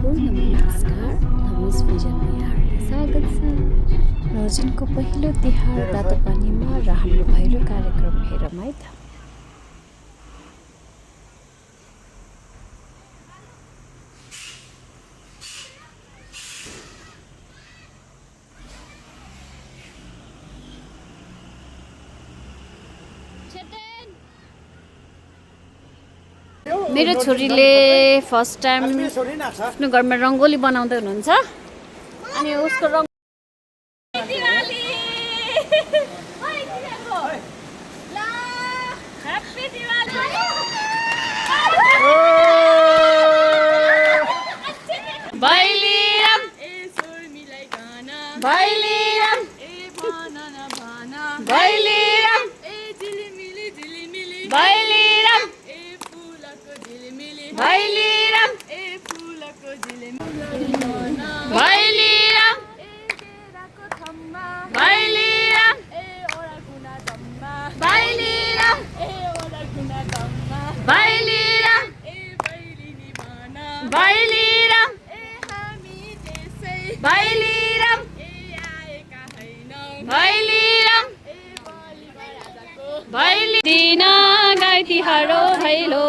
सम्पूर्ण नमस्कार नमस भिजनमा यहाँहरूलाई स्वागत छ। रोजनको पहिलो तिहार तातो पानीमा र हाम्रो भैरो कार्यक्रम हेरौँ है त। मेरो छोरीले फर्स्ट टाइम आफ्नो घरमा रङ्गोली बनाउँदै हुनुहुन्छ अनि उसको रङ तिहारो भैलो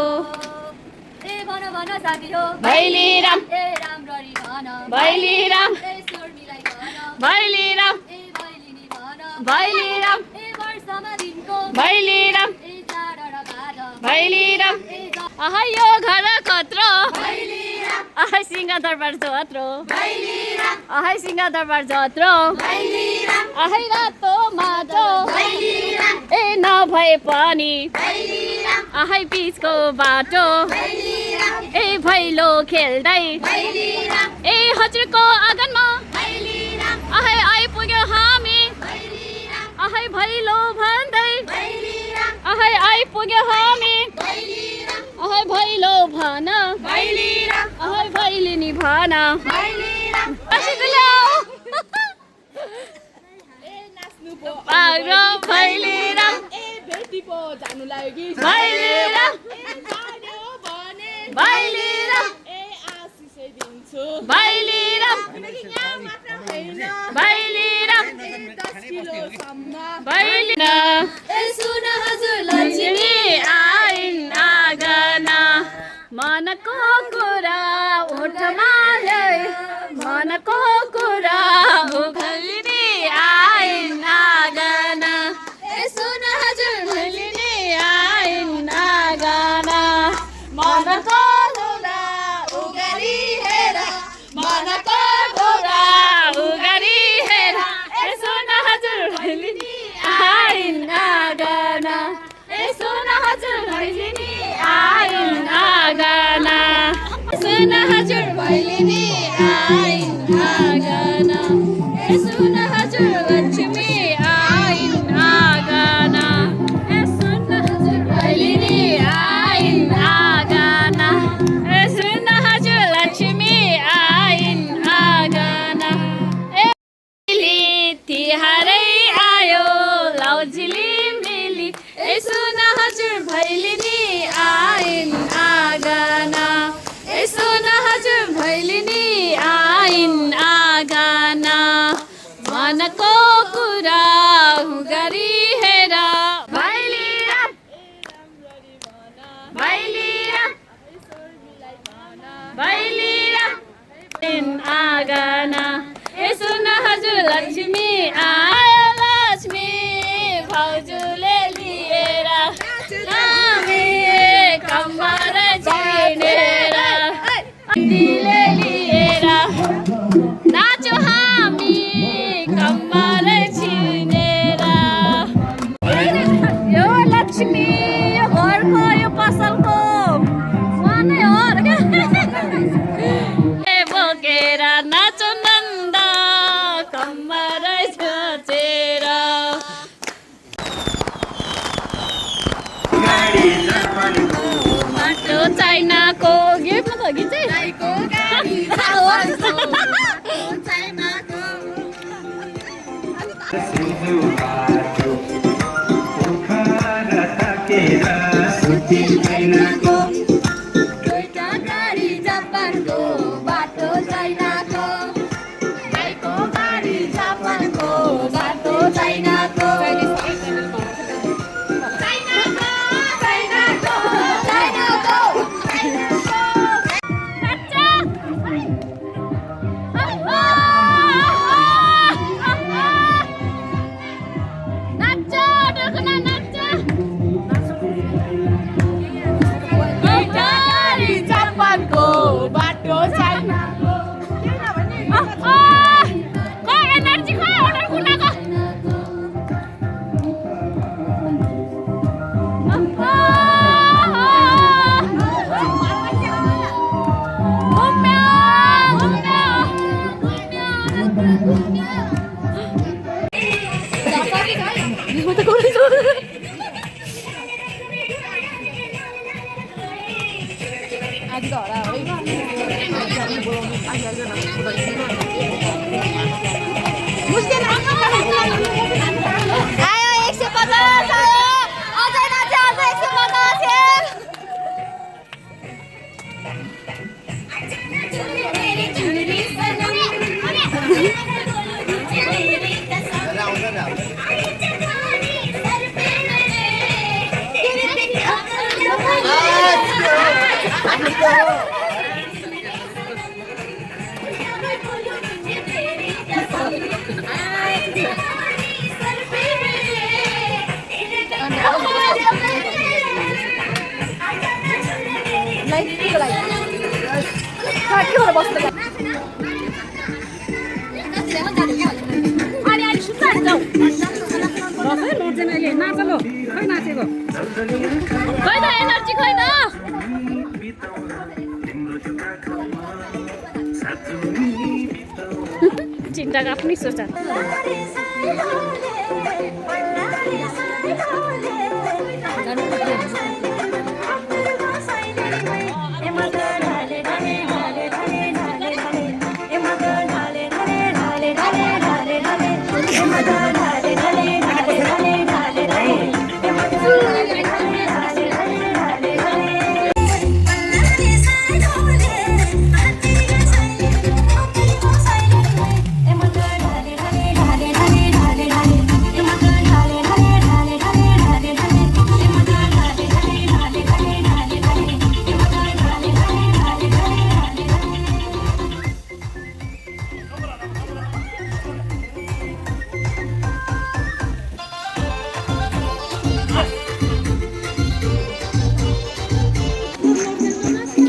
ए भन भन साथी हो भैली राम ए राम्ररी भन भैली राम ए स्वर मिलाई भन भैली राम ए भैलिनी भन भैली राम ए वर्षमा दिनको भैली राम ए चाड र बाज भैली राम आहा यो घर कत्रो भैली राम आहा सिंह दरबार जत्रो भैली राम आहा सिंह दरबार जत्रो भैली राम आहा रातो माटो भैली राम ए नभए पनि भैली आहै बीचको बाटो ए भैलो खेल्दै ए हजुरको आँगनमा आहै आइपुग्यो हामी आहै भैलो भन्दै आहै आइपुग्यो हामी आहै भैलो भन आहै भैलिनी भन भैली राम भेटीको जानु लाग्यो भैलिरा भैलिरा ए आशिषै दिन्छु भैलिरा यहाँ मात्र हैन भैलिरा 10 किलो सम्म भैलिरा ए सुन हजुर लक्ष्मी आइन् आगना मनको कुरा ओठमा ल्याई मनको कुरा भैलिनी आइन् आगना ए सुन हजुर मनको डोरा उगरी हेर मनको डोरा उगरी हेर ए सुन हजुर भैलिनी आइन् आगना ए सुन हजुर भैलिनी आइन् आगना सुन हजुर भैलिनी आइन् आगना ए सुन हजुर लक्ष्मी आइन् आगना ए सुन हजुर भैलिनी तिहारै आयो लाउजिली मिली ए सुन हजुर भैलिनी आइन् आगना ए सुन हजुर भैलिनी आइन् आगना मनको कुरा गरी हेर भैलिरा भैलिरा भैलिरा आगना ए सुन हजुर लक्ष्मी आयो लक्ष्मी भाउजूले लिएर हामी कम्मर छिनेर दिले लिएर नाचो हामी कम्मर छिनेर यो लक्ष्मी यो घरको यो पसलको उहाँ नै हो बोकेर नाचो नन्द कम्मर छोचेर माटो चाइनाको गेममा त गीत चाहिँ आयो 150 आयो अझै नाचे अझै 150 खोइ त एनर्जी खोइ त चिन्ताको आफ्नै सोच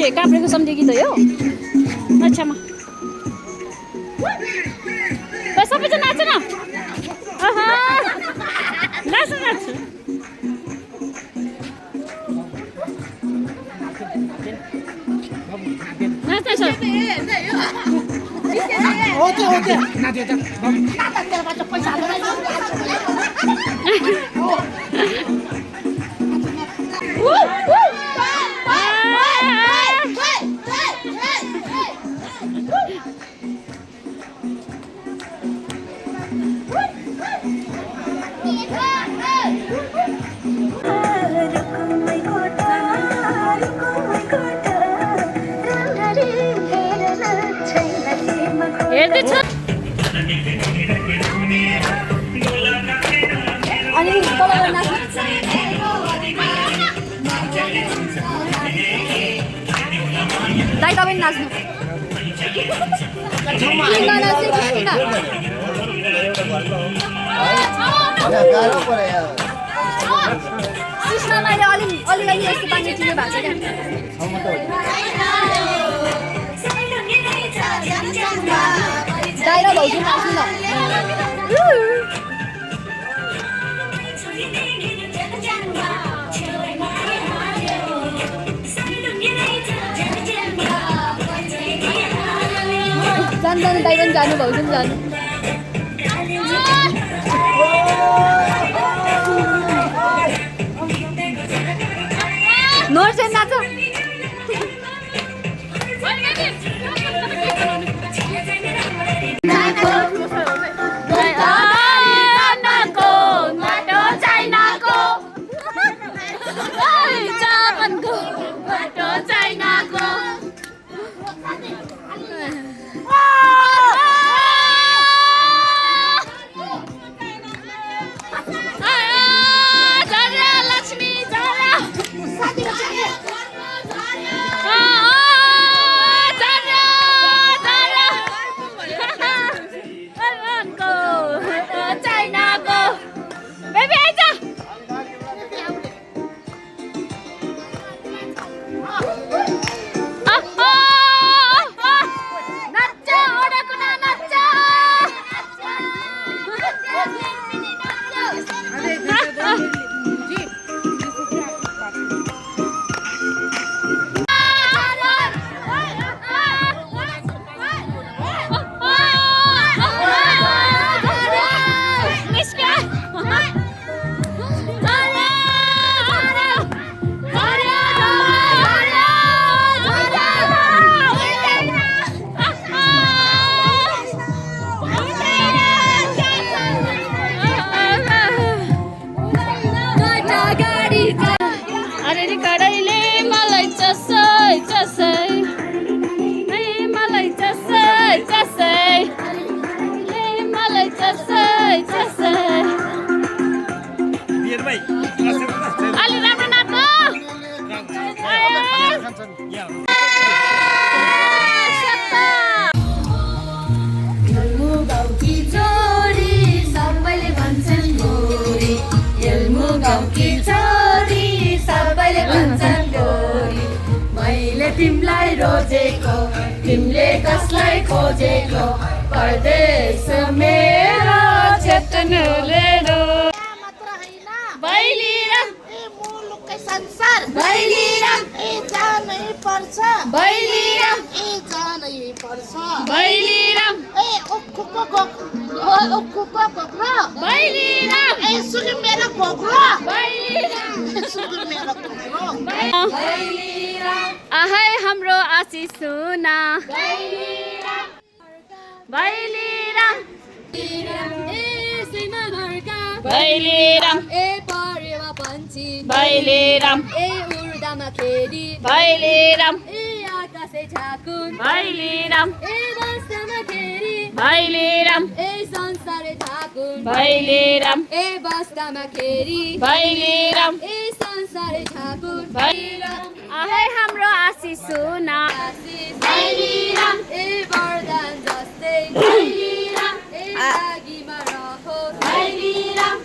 के काभ्रेको सम्झे गीत हो यो माछामा सबैजना नाच न नाच नाच हेर्दैछ अनि दाइ तपाईँ नाच्नु कृष्णमाले अलिअलि यस्तो पानी चिन्नु भएको छ क्या दाइ र भाउजू नाच्नु न जानु दाइ पनि जानु भाउजू पनि जानु नोर चाहिँ नाच तिमीलाई रोजेको तिमीले कसलाई खोजेको परदेश मेरो चेतनले रो मात्र हैन भैलीराम ए मुलुकै संसार भैलीराम ए जानै पर्छ भैलीराम ए जानै पर्छ भैलीराम ए उखुको गोक्रो भैलीराम ए सुनि मेरो गोक्रो भैलीराम सुनि मेरो गोक्रो भैलीराम आहै हाम्रो आशिष सुना भैलीराम भैलीराम ए सीमा घरका भैलीराम ए परेवा पन्छी भैलीराम ए उड्दामा खेरी भैलीराम ए आकाशे झाकुन भैलीराम ए बस्दामा खेरी भैलीराम ए संसारे झाकुन भैलीराम ए बस्दामा खेरी भैलीराम ए संसारे झाकुन भैलीराम आहै हाम्रो आशिष सुना भैलीराम ए वरदान जस्तै भैलीराम ए लागिमा रहोस् भैलीराम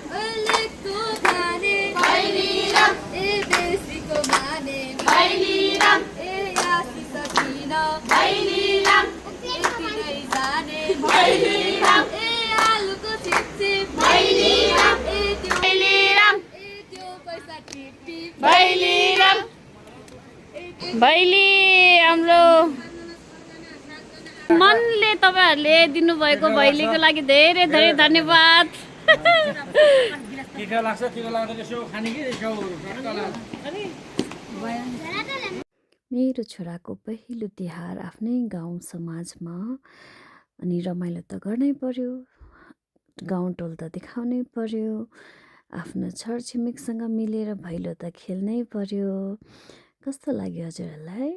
लेख्नु जाने भैलीराम ए बेसीको माने भैलीराम ए आशिष किन भैलीराम यति नै जाने भैलीराम ए आलुको चिपचिप भैलीराम ए त्यो भैलीराम ए त्यो पैसा टिप भैलीराम भैली हाम्रो मनले तपाईहरुले दिनुभएको भैलीको लागि धेरै धेरै धन्यवाद के लाग्छ के लाग्छ यसो खाने कि यसो मेरो छोराको पहिलो तिहार आफ्नै गाउँ समाजमा अनि रमाइलो त गर्नै पर्यो गाउँटोल त देखाउनै पर्यो आफ्नो छरछिमेकसँग मिलेर भैलो त खेल्नै पर्यो कस्तो लाग्यो हजुरहरूलाई